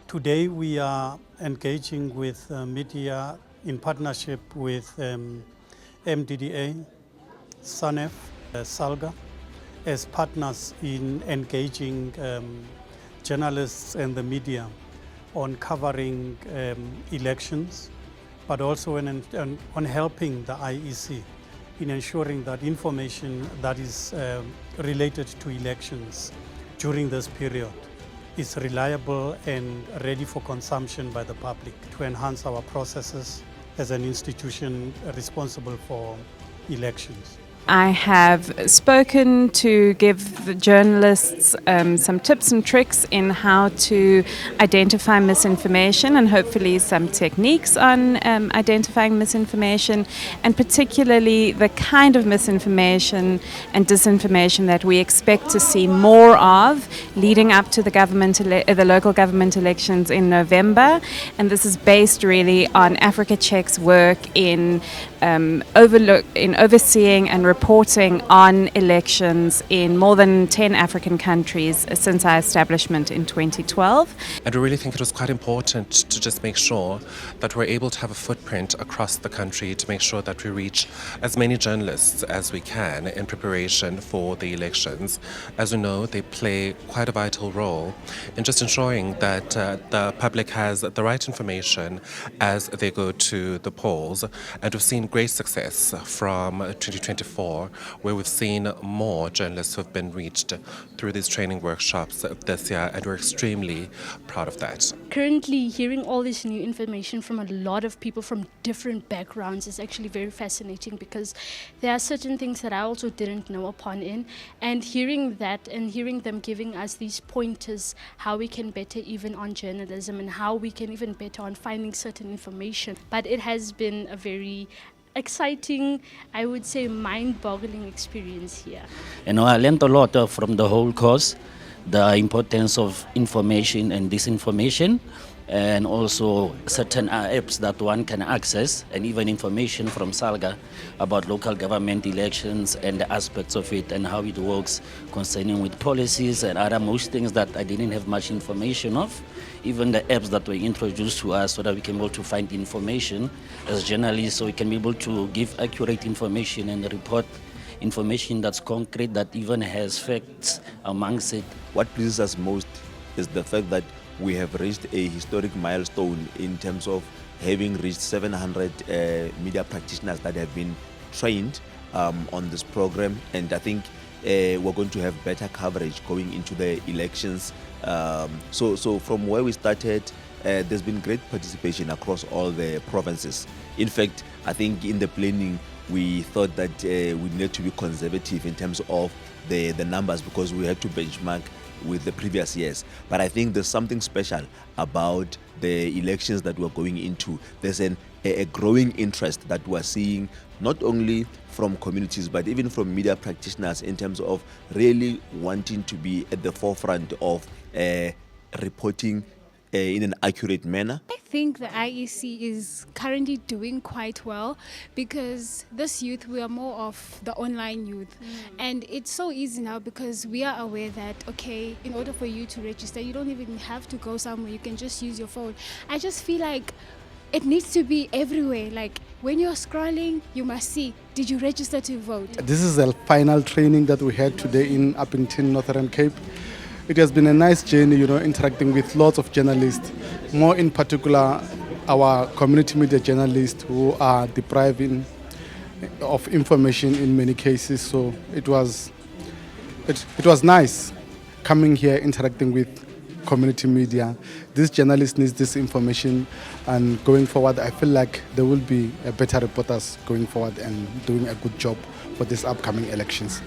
Today we are engaging with media in partnership with MDDA, SANEF, SALGA as partners in engaging journalists and the media on covering elections, but also on helping the IEC in ensuring that information that is related to elections during this period is reliable and ready for consumption by the public to enhance our processes as an institution responsible for elections. I have spoken to give the journalists some tips and tricks in how to identify misinformation and hopefully some techniques on identifying misinformation, and particularly the kind of misinformation and disinformation that we expect to see more of leading up to the local government elections in November. And this is based really on Africa Check's work in overseeing and reporting on elections in more than 10 African countries since our establishment in 2012. And we really think it was quite important to just make sure that we're able to have a footprint across the country to make sure that we reach as many journalists as we can in preparation for the elections. As we know, they play quite a vital role in just ensuring that the public has the right information as they go to the polls. And we've seen great success from 2024, where we've seen more journalists who have been reached through these training workshops this year, and we're extremely proud of that. Currently, hearing all this new information from a lot of people from different backgrounds is actually very fascinating, because there are certain things that I also didn't know upon in, and hearing that and hearing them giving us these pointers how we can better even on journalism and how we can even better on finding certain information. But it has been a very exciting, I would say mind-boggling experience here. I learned a lot from the whole course, the importance of information and disinformation, and also certain apps that one can access, and even information from SALGA about local government elections and the aspects of it and how it works concerning with policies and other most things that I didn't have much information of. Even the apps that were introduced to us so that we can be able to find information as journalists, so we can be able to give accurate information and report information that's concrete, that even has facts amongst it. What pleases us most is the fact that we have reached a historic milestone in terms of having reached 700 media practitioners that have been trained on this program, and I think we're going to have better coverage going into the elections. So from where we started, there's been great participation across all the provinces. In fact, I think in the planning we thought that we need to be conservative in terms of the numbers, because we had to benchmark with the previous years. But I think there's something special about the elections that we're going into. There's a growing interest that we're seeing, not only from communities but even from media practitioners, in terms of really wanting to be at the forefront of reporting in an accurate manner. I think the IEC is currently doing quite well, because this youth, we are more of the online youth. And it's so easy now, because we are aware that, okay, in order for you to register, you don't even have to go somewhere, you can just use your phone. I just feel like it needs to be everywhere. Like when you're scrolling, you must see, did you register to vote? This is the final training that we had today in Upington, Northern Cape. It has been a nice journey, interacting with lots of journalists, more in particular our community media journalists who are depriving of information in many cases. So it was nice coming here, interacting with community media. This journalist needs this information, and going forward I feel like there will be better reporters going forward and doing a good job for these upcoming elections.